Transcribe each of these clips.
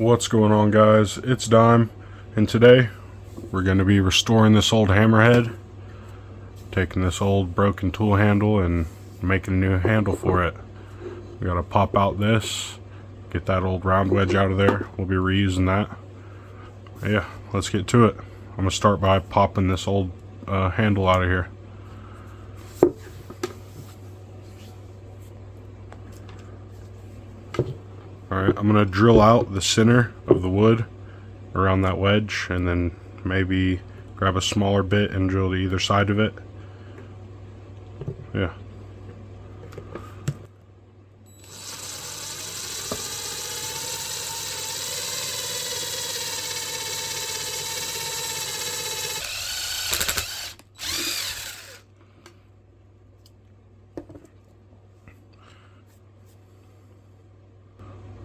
What's going on, guys? It's Dime, and today we're going to be restoring this old hammerhead, taking this old broken tool handle and making a new handle for it. We got to pop out this, get that old round wedge out of there. We'll be reusing that. Yeah, let's get to it. I'm going to start by popping this old handle out of here. Alright, I'm going to drill out the center of the wood around that wedge, and then maybe grab a smaller bit and drill to either side of it. Yeah.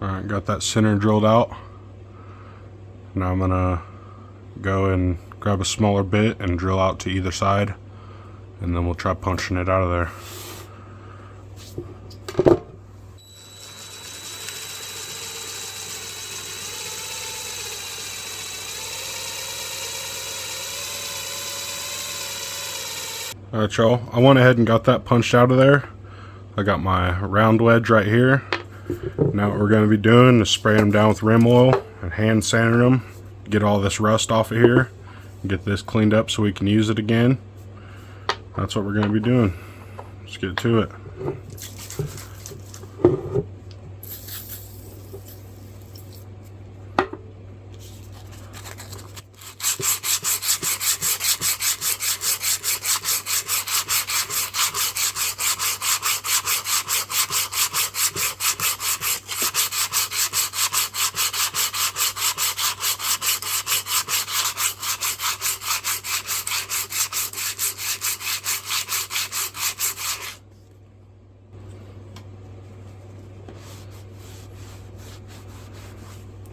Alright, got that center drilled out. Now I'm gonna go and grab a smaller bit and drill out to either side, and then we'll try punching it out of there. Alright, y'all, I went ahead and got that punched out of there. I got my round wedge right here. Now what we're going to be doing is spraying them down with rim oil and hand sanding them, get all this rust off of here, and get this cleaned up so we can use it again. That's what we're going to be doing. Let's get to it.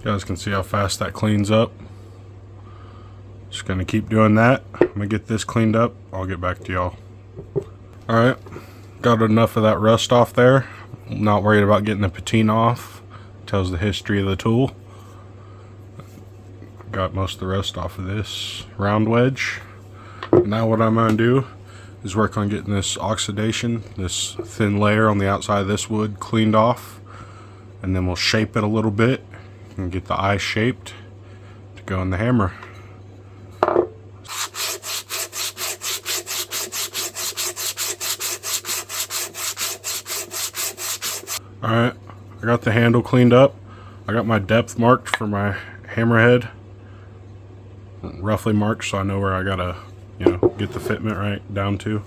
You guys can see how fast that cleans up. Just gonna keep doing that. I'm gonna get this cleaned up. I'll get back to y'all. Alright, got enough of that rust off there. I'm not worried about getting the patina off. Tells the history of the tool. Got most of the rust off of this round wedge. Now what I'm gonna do is work on getting this oxidation, this thin layer on the outside of this wood, cleaned off, and then we'll shape it a little bit and get the eye shaped to go in the hammer. Alright, I got the handle cleaned up. I got my depth marked for my hammerhead, roughly marked, so I know where I gotta, get the fitment right down to.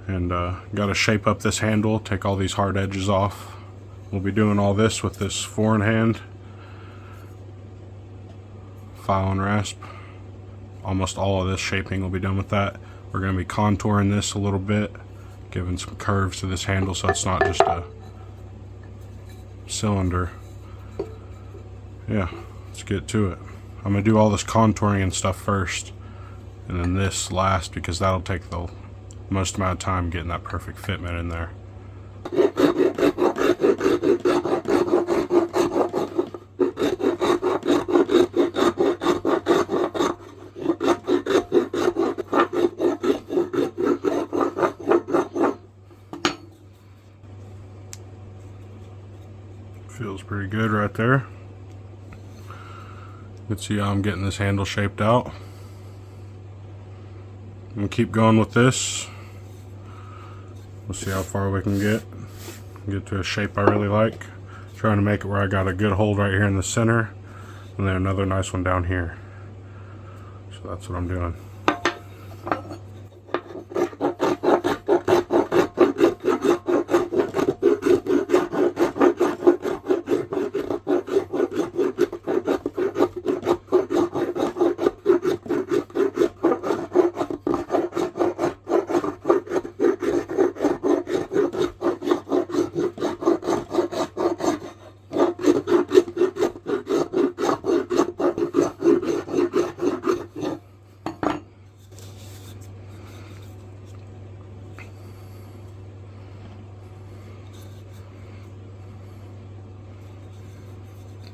And gotta shape up this handle, take all these hard edges off. We'll be doing all this with this 4-in-hand file and rasp. Almost all of this shaping will be done with that. We're going to be contouring this a little bit, giving some curves to this handle so it's not just a cylinder. Yeah, let's get to it. I'm going to do all this contouring and stuff first, and then this last, because that'll take the most amount of time getting that perfect fitment in there. Feels pretty good right there. You can see how I'm getting this handle shaped out. I'm going to keep going with this. We'll see how far we can get to a shape I really like. Trying to make it where I got a good hold right here in the center, and then another nice one down here. So that's what I'm doing.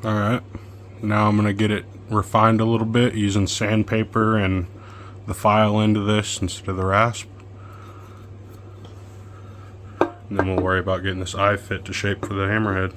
Alright, now I'm going to get it refined a little bit using sandpaper and the file end of this instead of the rasp. And then we'll worry about getting this eye fit to shape for the hammerhead.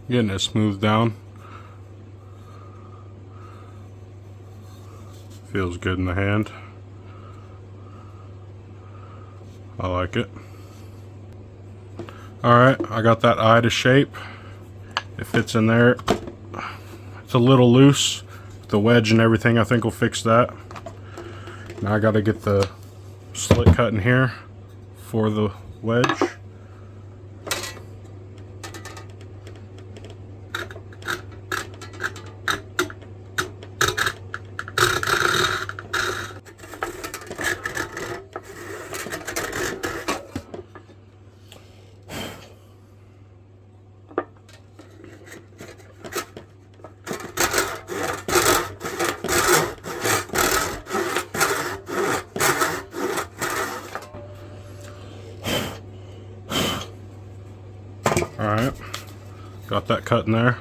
Getting it smoothed down. Feels good in the hand. I like it. Alright, I got that eye to shape. It fits in there. It's a little loose. The wedge and everything I think will fix that. Now I gotta get the slit cut in here for the wedge. Alright, got that cut in there.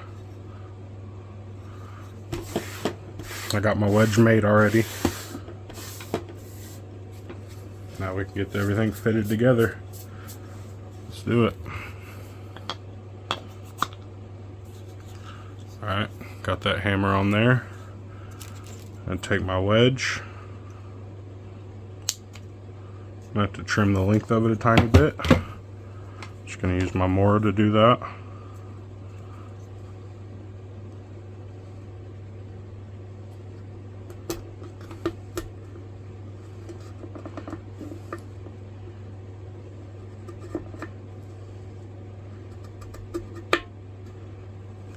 I got my wedge made already. Now we can get everything fitted together. Let's do it. Alright, got that hammer on there. And take my wedge. I'm gonna have to trim the length of it a tiny bit. Just going to use my mower to do that.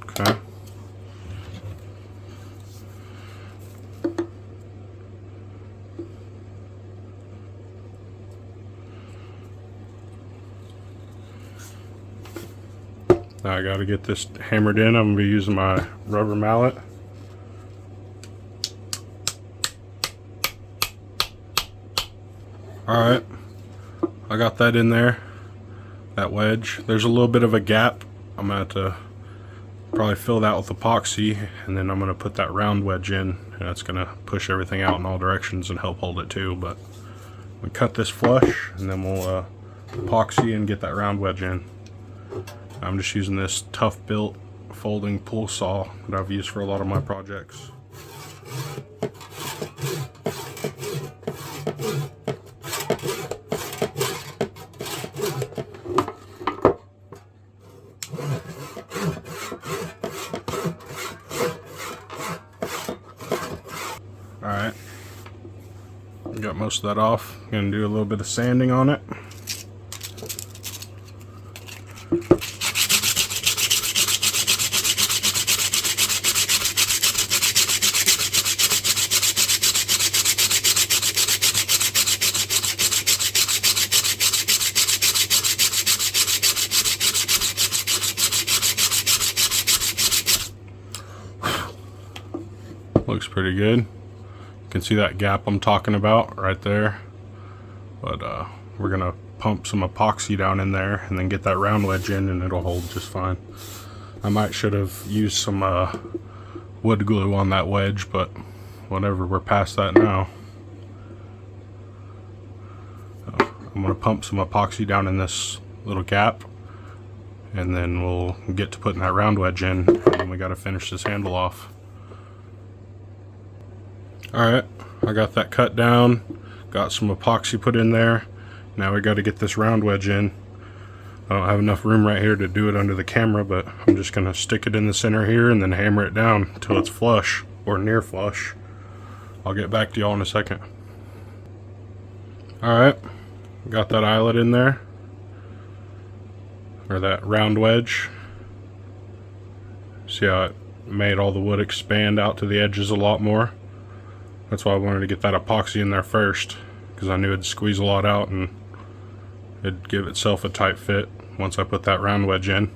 Okay. Now I got to get this hammered in. I'm going to be using my rubber mallet. Alright, I got that in there, that wedge. There's a little bit of a gap. I'm going to have to probably fill that with epoxy, and then I'm going to put that round wedge in, and that's going to push everything out in all directions and help hold it too. But we cut this flush, and then we'll epoxy and get that round wedge in. I'm just using this tough built folding pull saw that I've used for a lot of my projects. Alright, got most of that off. I'm going to do a little bit of sanding on it. Looks pretty good. You can see that gap I'm talking about right there. But we're gonna pump some epoxy down in there and then get that round wedge in, and it'll hold just fine. I should have used some wood glue on that wedge, but whatever, we're past that now. I'm I'm going to pump some epoxy down in this little gap, and then we'll get to putting that round wedge in, and then we got to finish this handle off. Alright, I got that cut down, got some epoxy put in there. Now we got to get this round wedge in. I don't have enough room right here to do it under the camera, but I'm just going to stick it in the center here and then hammer it down until it's flush or near flush. I'll get back to y'all in a second. Alright, got that eyelet in there, or that round wedge. See how it made all the wood expand out to the edges a lot more? That's why I wanted to get that epoxy in there first, because I knew it'd squeeze a lot out and it'd give itself a tight fit once I put that round wedge in.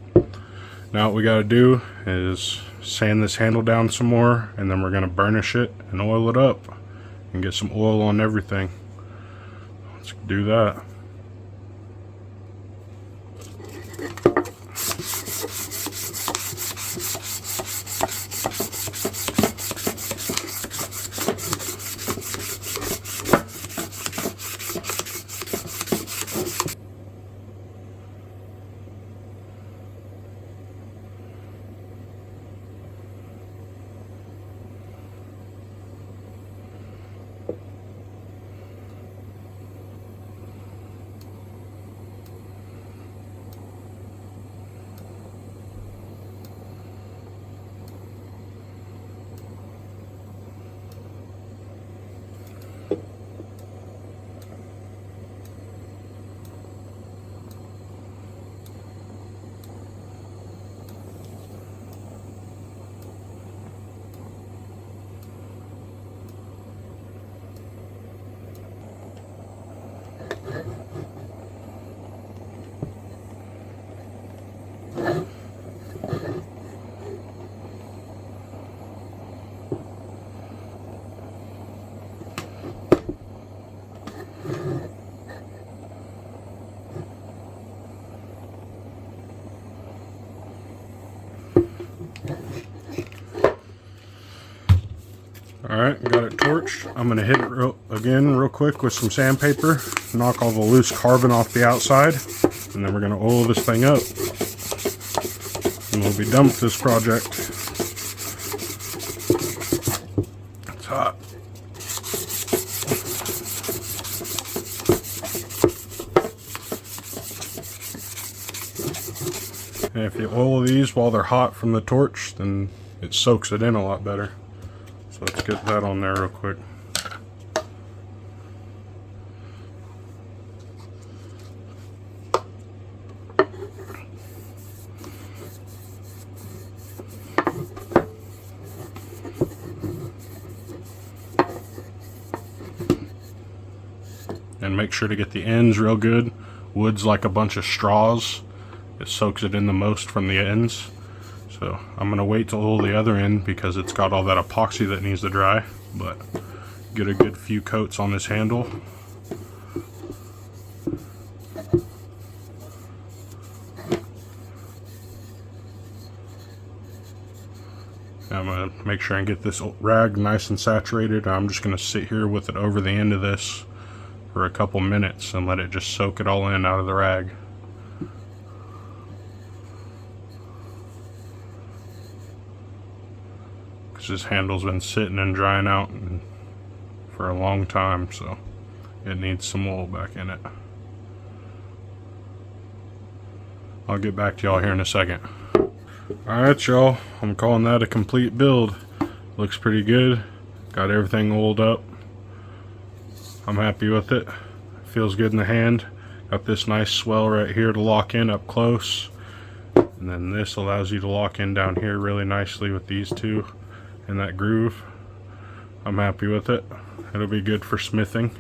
Now what we got to do is sand this handle down some more, and then we're going to burnish it and oil it up and get some oil on everything. Let's do that. Alright, got it torched. I'm going to hit it again real quick with some sandpaper, knock all the loose carbon off the outside, and then we're going to oil this thing up. And we'll be done with this project. It's hot. And if you oil these while they're hot from the torch, then it soaks it in a lot better. So let's get that on there real quick. And make sure to get the ends real good. Wood's like a bunch of straws. It soaks it in the most from the ends. So I'm going to wait to oil the other end because it's got all that epoxy that needs to dry. But get a good few coats on this handle. I'm going to make sure and get this rag nice and saturated. I'm just going to sit here with it over the end of this for a couple minutes and let it just soak it all in out of the rag. This handle's been sitting and drying out for a long time, so it needs some oil back in it. I'll get back to y'all here in a second. Alright y'all, I'm calling that a complete build. Looks pretty good. Got everything oiled up. I'm happy with it. Feels good in the hand. Got this nice swell right here to lock in up close. And then this allows you to lock in down here really nicely with these two in that groove. I'm happy with it. It'll be good for smithing.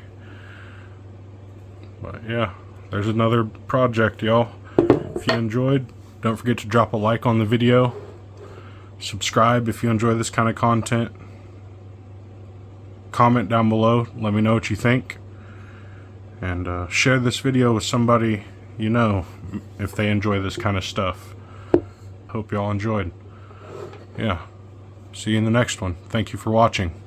But yeah, there's another project, y'all. If you enjoyed, don't forget to drop a like on the video. Subscribe if you enjoy this kind of content. Comment down below, let me know what you think. And share this video with somebody you know if they enjoy this kind of stuff. Hope y'all enjoyed. Yeah. See you in the next one. Thank you for watching.